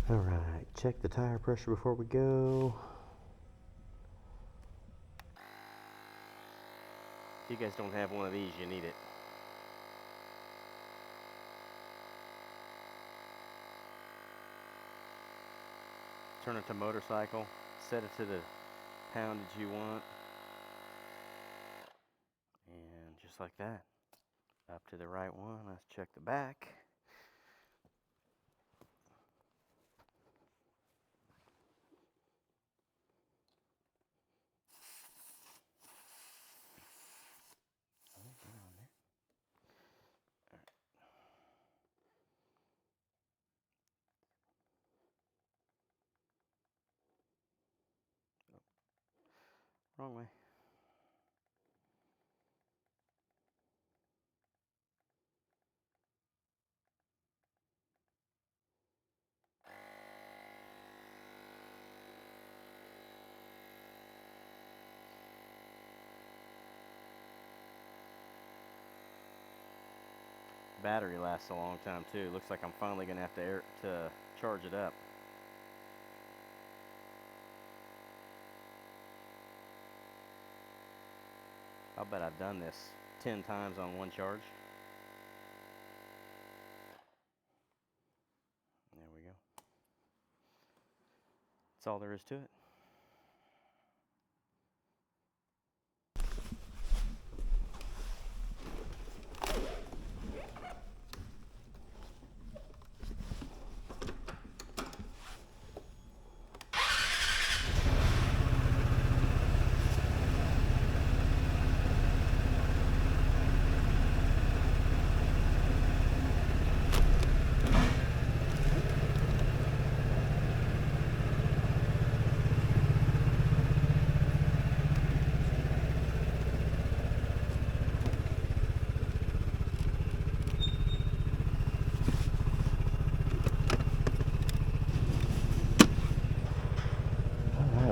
Alright, check the tire pressure before we go. If you guys don't have one of these, you need it. Turn it to motorcycle, set it to the poundage you want, and just like that, up to the right one. Let's check the back. Wrong way. Battery lasts a long time too. Looks like I'm finally gonna have to charge it up. I'll bet I've done this 10 times on one charge. There we go. That's all there is to it.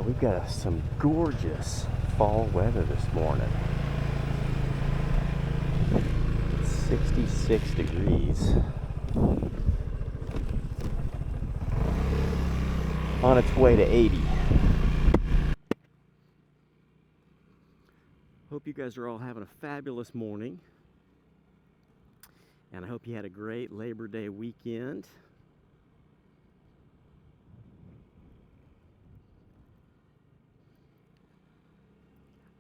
We've got some gorgeous fall weather this morning. It's 66 degrees. On its way to 80. Hope you guys are all having a fabulous morning. And I hope you had a great Labor Day weekend.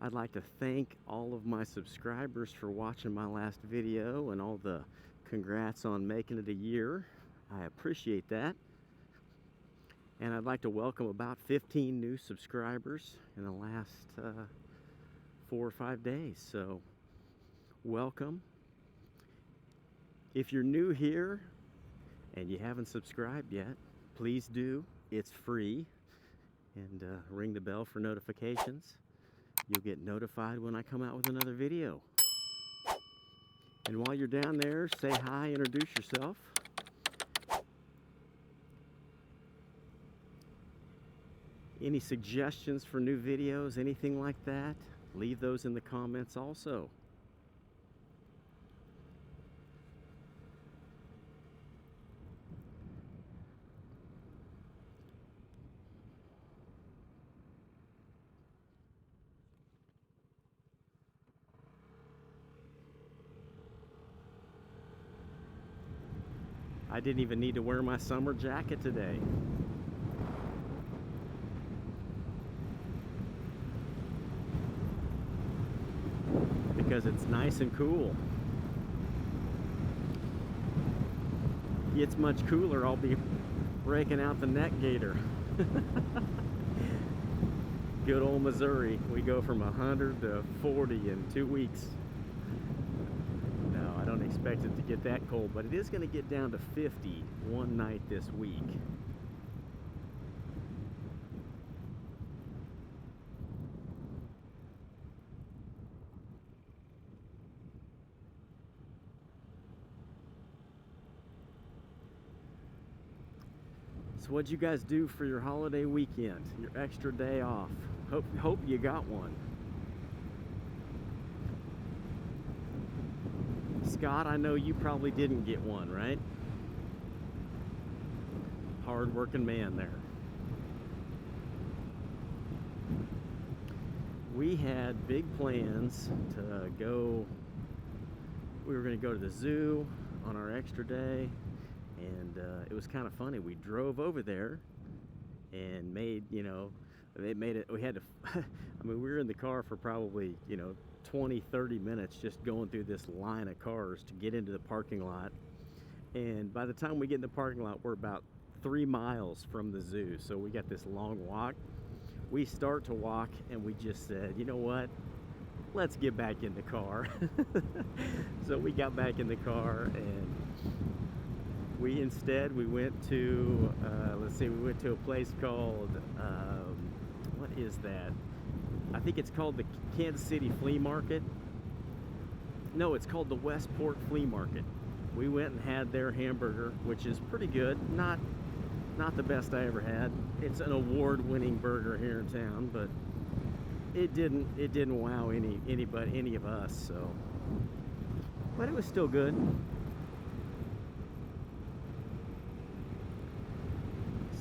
I'd like to thank all of my subscribers for watching my last video and all the congrats on making it a year. I appreciate that. And I'd like to welcome about 15 new subscribers in the last 4 or 5 days. So, welcome. If you're new here and you haven't subscribed yet, please do. It's free. And ring the bell for notifications. You'll get notified when I come out with another video. And while you're down there, say hi, introduce yourself. Any suggestions for new videos, anything like that, leave those in the comments also. I didn't even need to wear my summer jacket today. Because it's nice and cool. It's much cooler, I'll be breaking out the neck gaiter. Good old Missouri. We go from 100 to 40 in 2 weeks. I don't expect it to get that cold, but it is going to get down to 50 one night this week. So what'd you guys do for your holiday weekend, your extra day off? Hope you got one. Scott, I know you probably didn't get one, right? hard-working man there. We had big plans to go. We were going to go to the zoo on our extra day, and it was kind of funny. We drove over there and made, you know, they made it. We had to, I mean, we were in the car for probably, you know, 20-30 minutes just going through this line of cars to get into the parking lot. And by the time we get in the parking lot, we're about 3 miles from the zoo. So we got this long walk. We start to walk and we just said, you know what? Let's get back in the car. So we got back in the car, and we went to, we went to a place called, what is that? I think it's called the Kansas City Flea Market. No, it's called the Westport Flea Market. We went and had their hamburger, which is pretty good. Not the best I ever had. It's an award-winning burger here in town, but it didn't wow any of us. So, but it was still good.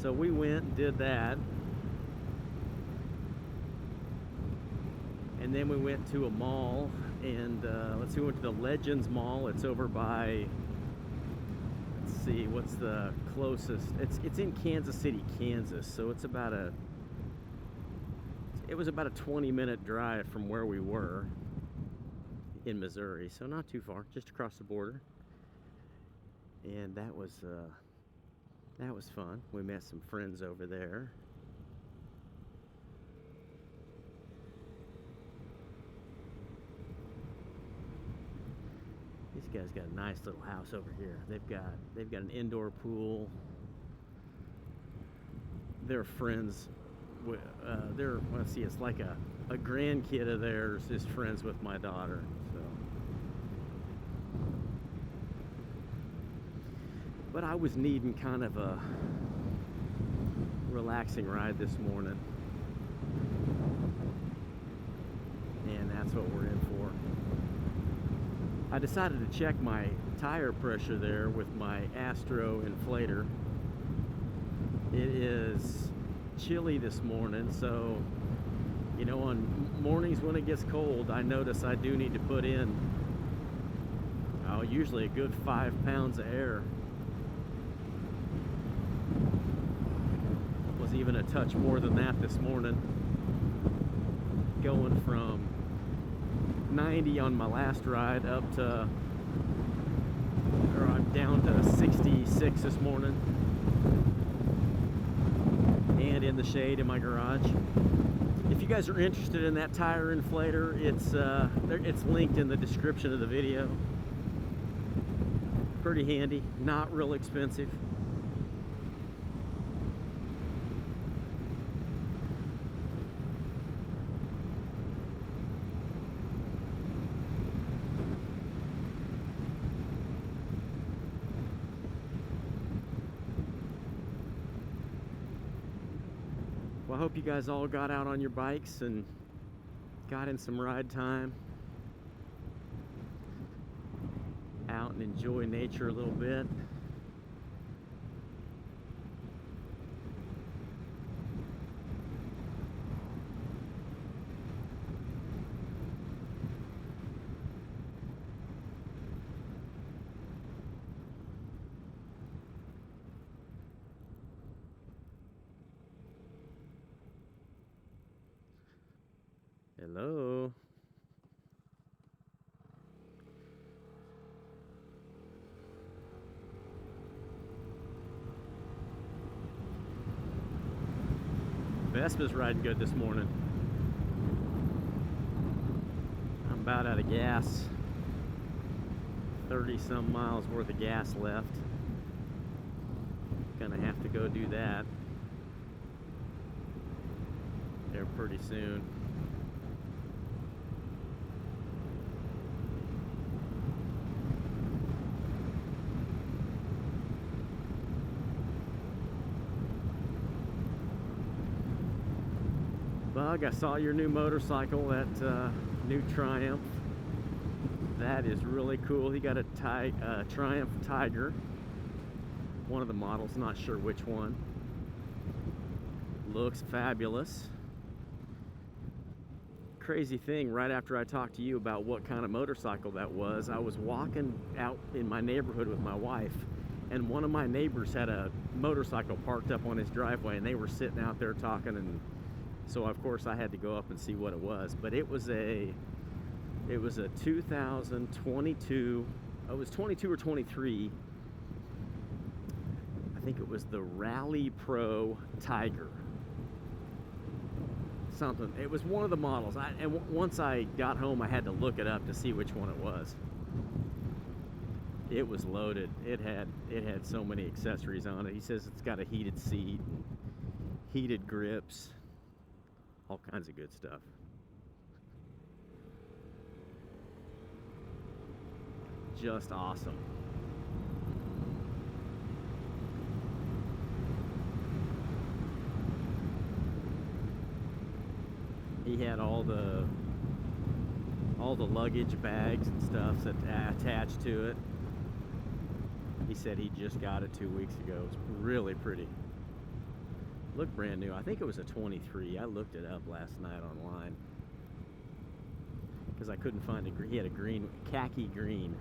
So we went and did that. And then we went to a mall, and we went to the Legends Mall. It's over by, let's see, what's the closest? It's in Kansas City, Kansas. So it was about a 20-minute drive from where we were in Missouri. So not too far, just across the border. And that was fun. We met some friends over there. These guys got a nice little house over here. They've got an indoor pool. They're friends with, let's see, it's like a grandkid of theirs is friends with my daughter. So, but I was needing kind of a relaxing ride this morning, and that's what we're in for. I decided to check my tire pressure there with my Astro inflator. It is chilly this morning, so, you know, on mornings when it gets cold, I notice I do need to put in, usually a good 5 pounds of air. It was even a touch more than that this morning. Going from 90 on my last ride up to, or I'm down to 66 this morning, and in the shade in my garage. If you guys are interested in that tire inflator, it's linked in the description of the video. Pretty handy, not real expensive. Well, I hope you guys all got out on your bikes and got in some ride time. Out and enjoy nature a little bit. Hello. Vespa's riding good this morning. I'm about out of gas. 30-some miles worth of gas left. Gonna have to go do that there pretty soon. Bug, I saw your new motorcycle, that new Triumph. That is really cool. He got a Triumph Tiger. One of the models, not sure which one. Looks fabulous. Crazy thing, right after I talked to you about what kind of motorcycle that was, I was walking out in my neighborhood with my wife, and one of my neighbors had a motorcycle parked up on his driveway, and they were sitting out there talking, and so of course I had to go up and see what it was. But it was a 2022, it was 22 or 23, I think it was the Rally Pro Tiger. Something. It was one of the models. Once I got home, I had to look it up to see which one it was. It was loaded. It had so many accessories on it. He says it's got a heated seat, and heated grips, all kinds of good stuff. Just awesome. He had all the luggage bags and stuff that attached to it. He said he just got it 2 weeks ago. It's really pretty. Looked brand new. I think it was a 23. I looked it up last night online because I couldn't find a green. He had a green, khaki green,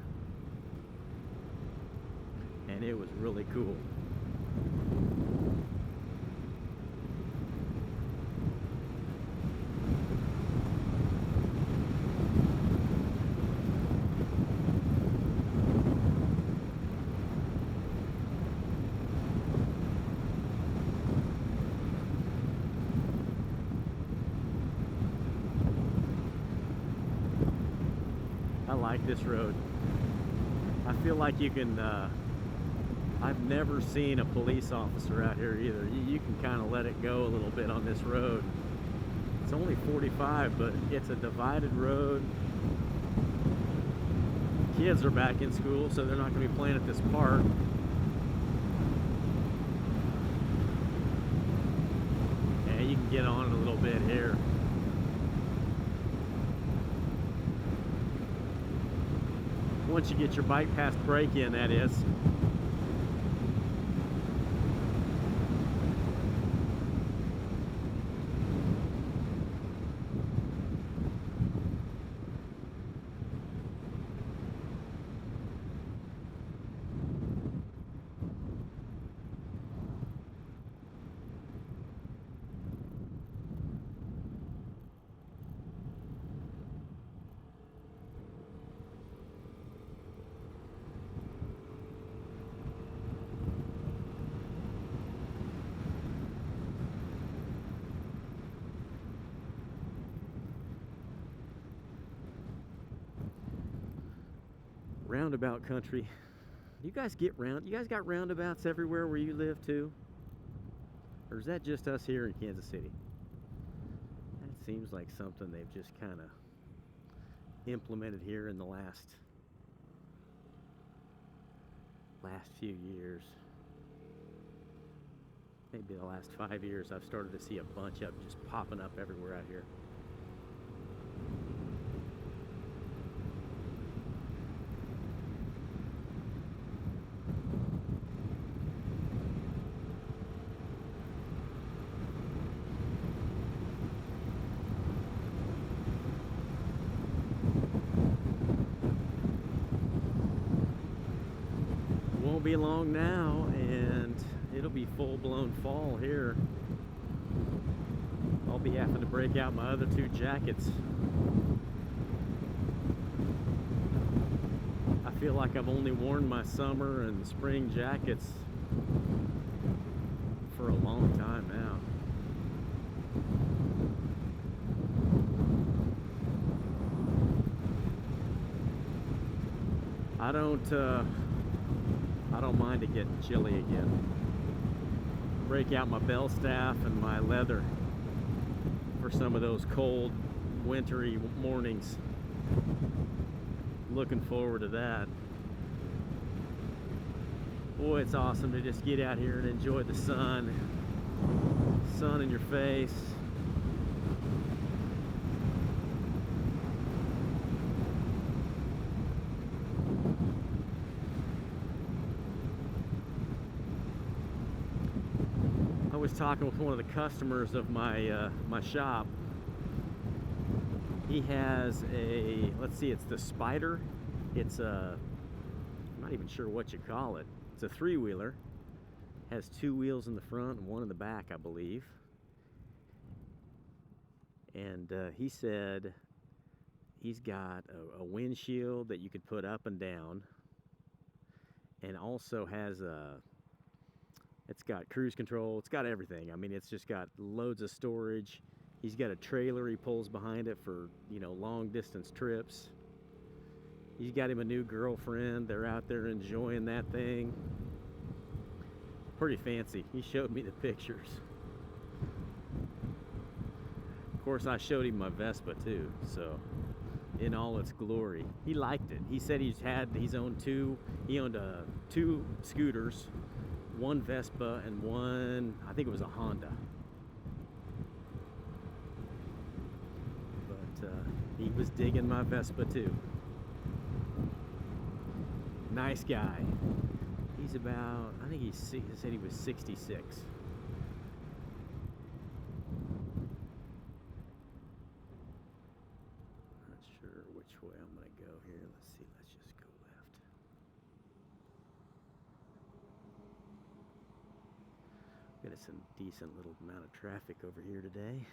and it was really cool. I like this road. I feel like you can, I've never seen a police officer out here either. You can kind of let it go a little bit on this road. It's only 45, but it's a divided road. Kids are back in school, so they're not going to be playing at this park. And you can get on it a little bit here. Once you get your bike past break-in, that is. Roundabout country. You guys got roundabouts everywhere where you live too? Or is that just us here in Kansas City? That seems like something they've just kind of implemented here in the last few years. Maybe the last 5 years I've started to see a bunch of them just popping up everywhere out here. Won't be long now and it'll be full-blown fall here. I'll be having to break out my other two jackets. I feel like I've only worn my summer and spring jackets for a long time now. I don't mind it getting chilly again. Break out my bell staff and my leather for some of those cold, wintry mornings. Looking forward to that. Boy, it's awesome to just get out here and enjoy the sun. Sun in your face. was talking with one of the customers of my my shop. He has a, let's see, it's the Spider. It's a, I'm not even sure what you call it. It's a three-wheeler. Has two wheels in the front and one in the back, I believe. And he said he's got a windshield that you could put up and down, and also has a, it's got cruise control, it's got everything. I mean, it's just got loads of storage. He's got a trailer he pulls behind it for, you know, long distance trips. He's got him a new girlfriend. They're out there enjoying that thing. Pretty fancy. He showed me the pictures. Of course, I showed him my Vespa too, so in all its glory. He liked it. He said he owned two scooters, one Vespa and one, I think it was a Honda. But he was digging my Vespa too. Nice guy. He's about, I think he said he was 66. Not sure which way I'm going to go here. Let's see, let's just go left. Got some decent little amount of traffic over here today.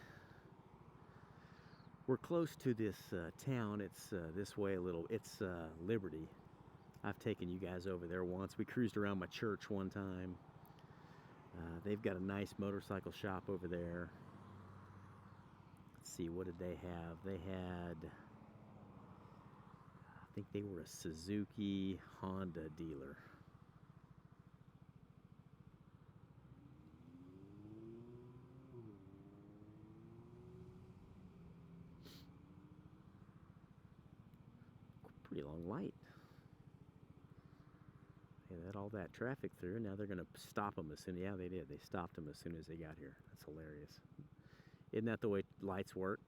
We're close to this town. It's this way a little. It's Liberty. I've taken you guys over there once. We cruised around my church one time. They've got a nice motorcycle shop over there. Let's see, what did they have? They had, I think they were a Suzuki Honda dealer. Pretty long light. They let all that traffic through. Now they're going to stop them as soon. Yeah, they did. They stopped them as soon as they got here. That's hilarious. Isn't that the way lights work?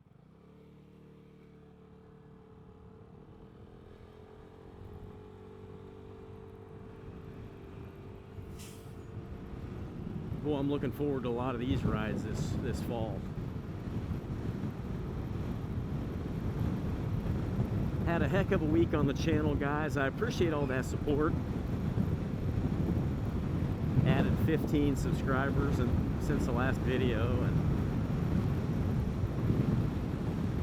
Well, I'm looking forward to a lot of these rides this fall. Had a heck of a week on the channel, guys. I appreciate all that support. Added 15 subscribers since the last video, and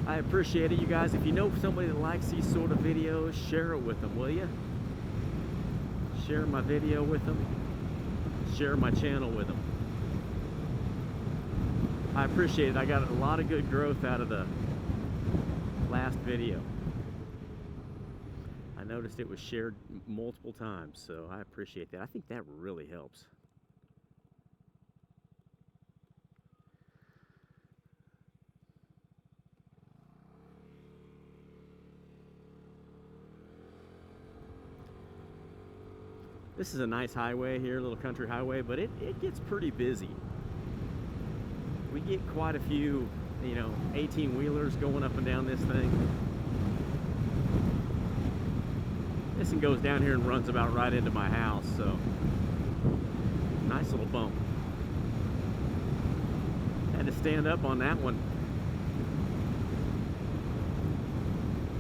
I appreciate it, you guys. If you know somebody that likes these sort of videos, share it with them, will you? Share my video with them. Share my channel with them. I appreciate it. I got a lot of good growth out of the last video. I noticed it was shared multiple times, so I appreciate that. I think that really helps. This is a nice highway here, a little country highway, but it gets pretty busy. We get quite a few, you know, 18-wheelers going up and down this thing. This one goes down here and runs about right into my house, so nice little bump. Had to stand up on that one.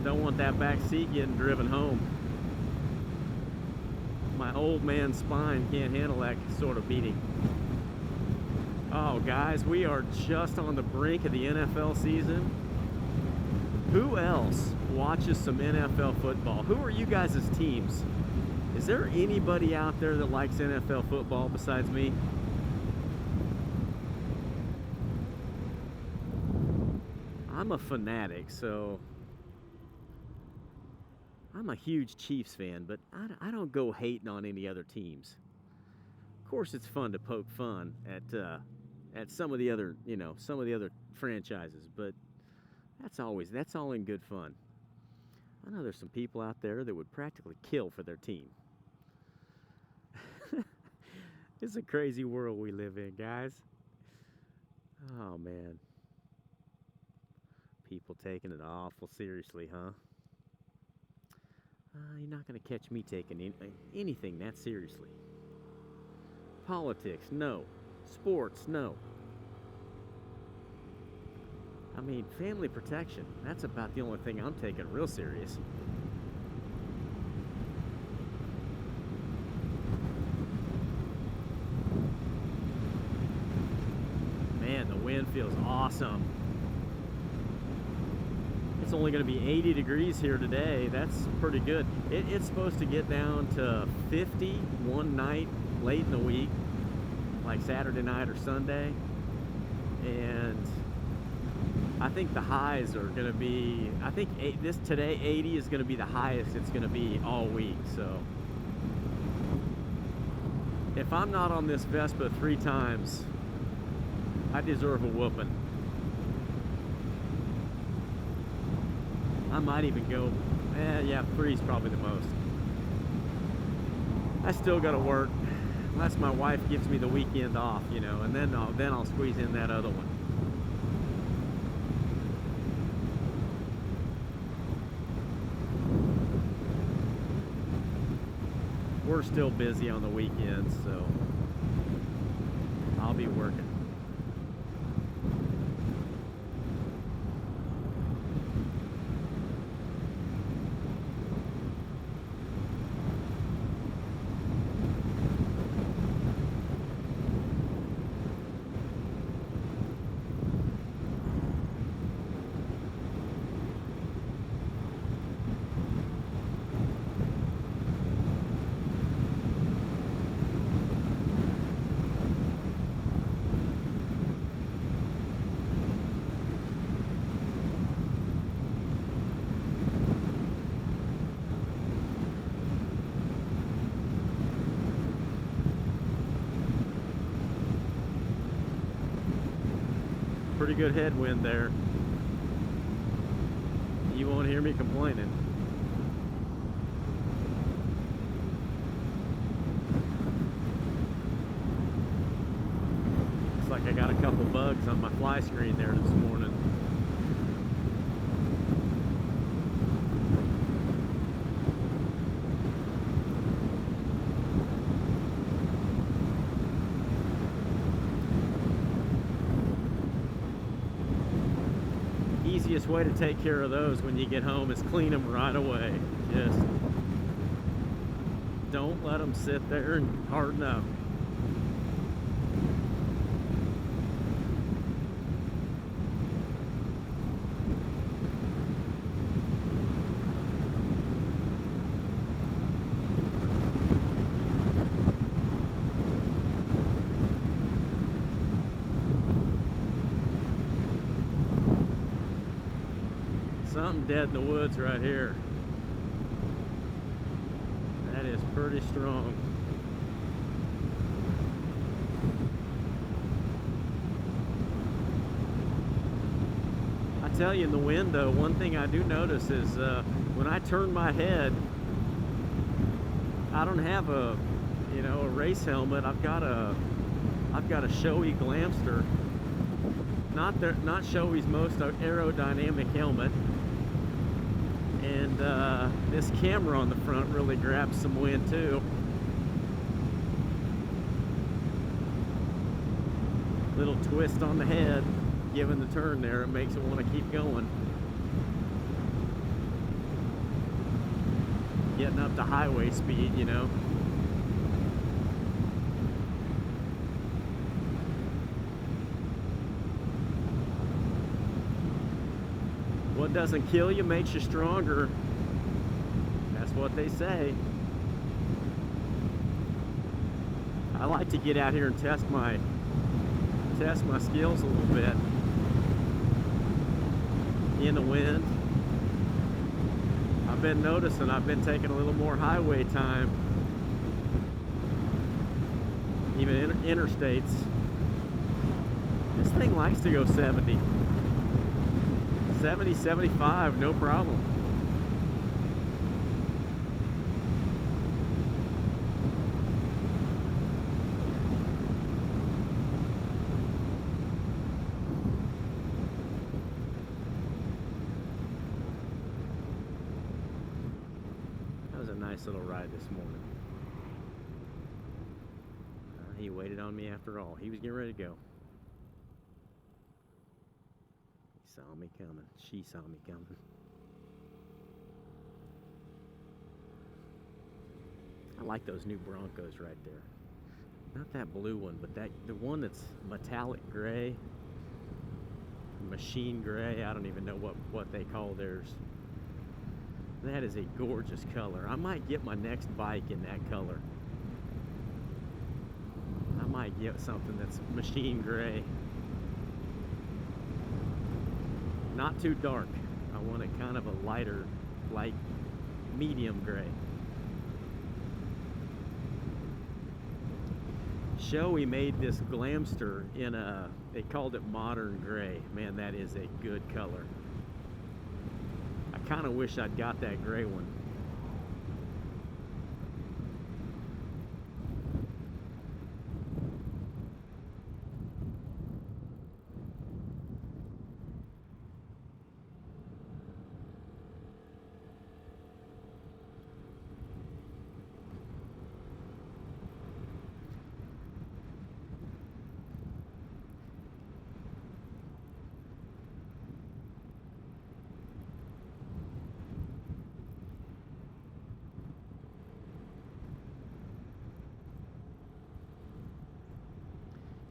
Don't want that back seat getting driven home. My old man spine can't handle that sort of beating. Oh, guys, we are just on the brink of the NFL season. Who else watches some NFL football? Who are you guys' teams? Is there anybody out there that likes NFL football besides me? I'm a fanatic, so I'm a huge Chiefs fan, but I don't go hating on any other teams. Of course, it's fun to poke fun at some of the other, you know, some of the other franchises, but that's all in good fun. I know there's some people out there that would practically kill for their team. It's a crazy world we live in, guys. Oh, man. People taking it awful seriously, huh? You're not going to catch me taking anything that seriously. Politics, no. Sports, no. I mean, family protection, that's about the only thing I'm taking real serious. Man, the wind feels awesome. It's only going to be 80 degrees here today. That's pretty good. It's supposed to get down to 50 one night late in the week, like Saturday night or Sunday. And I think the highs are going to be, I think today 80 is going to be the highest it's going to be all week. So if I'm not on this Vespa 3 times, I deserve a whooping. I might even go, yeah, 3 is probably the most. I still got to work, unless my wife gives me the weekend off, you know, and then I'll squeeze in that other one. We're still busy on the weekends, so I'll be working. Pretty good headwind there. You won't hear me complaining. Looks like I got a couple bugs on my fly screen there this morning. Easiest way to take care of those when you get home is clean them right away. Just don't let them sit there and harden up. Something dead in the woods right here. That is pretty strong. I tell you, in the wind though, one thing I do notice is when I turn my head, I don't have a race helmet. I've got a Shoei Glamster. Not Shoei's most aerodynamic helmet. And this camera on the front really grabs some wind too. Little twist on the head, given the turn there, it makes it want to keep going. Getting up to highway speed, you know. What doesn't kill you makes you stronger. That's what they say. I like to get out here and test my skills a little bit in the wind. I've been noticing I've been taking a little more highway time, even interstates. This thing likes to go 70, 75, no problem. That was a nice little ride this morning. He waited on me after all. He was getting ready to go. He saw me coming. She saw me coming. I like those new Broncos right there. Not that blue one, but the one that's metallic gray, machine gray. I don't even know what they call theirs. That is a gorgeous color. I might get my next bike in that color. I might get something that's machine gray. Not too dark. I want it kind of a lighter, light, medium gray. Shoei made this Glamster in they called it modern gray. Man, that is a good color. I kind of wish I'd got that gray one.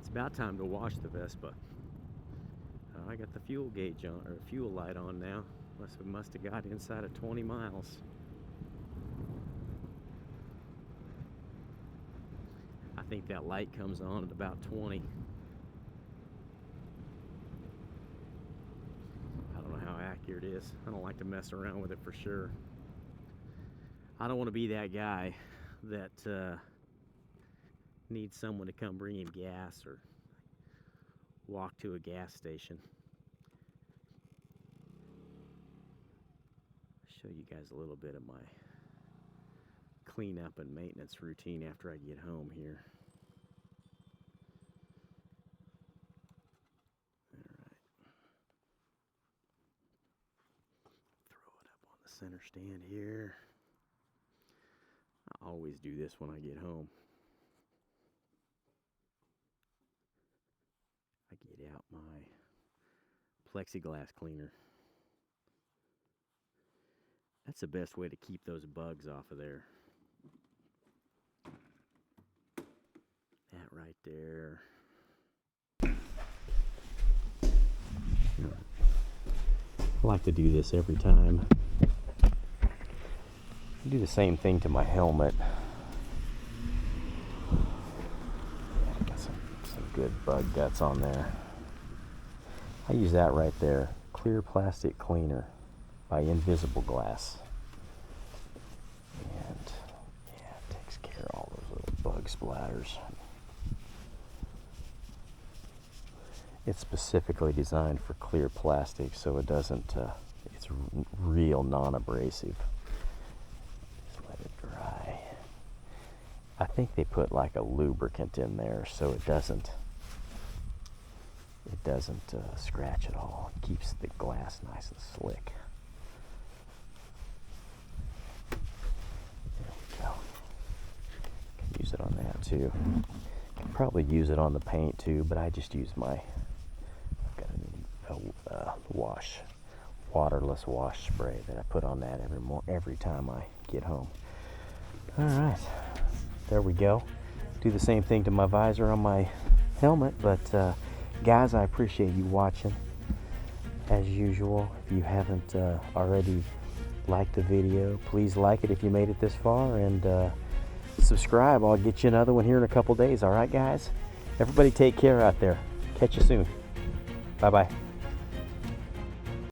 It's about time to wash the Vespa. I got the fuel gauge on, or fuel light on now. Must have got inside of 20 miles. I think that light comes on at about 20. I don't know how accurate it is. I don't like to mess around with it for sure. I don't want to be that guy that needs someone to come bring him gas or walk to a gas station. Show you guys a little bit of my cleanup and maintenance routine after I get home here. Alright. Throw it up on the center stand here. I always do this when I get home. I get out my plexiglass cleaner. That's the best way to keep those bugs off of there. That right there. I like to do this every time. I do the same thing to my helmet. Got some good bug guts on there. I use that right there. Clear plastic cleaner by Invisible Glass. And yeah, it takes care of all those little bug splatters. It's specifically designed for clear plastic, so it doesn't, it's real non-abrasive. Just let it dry. I think they put like a lubricant in there so it doesn't scratch at all. It keeps the glass nice and slick. There we go. Can use it on that too. Can probably use it on the paint too, but I just use my waterless wash spray that I put on that every time I get home. All right, there we go. Do the same thing to my visor on my helmet, but guys, I appreciate you watching as usual. If you haven't already liked the video, please like it if you made it this far, and subscribe. I'll get you another one here in a couple days. All right, guys, everybody take care out there. Catch you soon. Bye bye.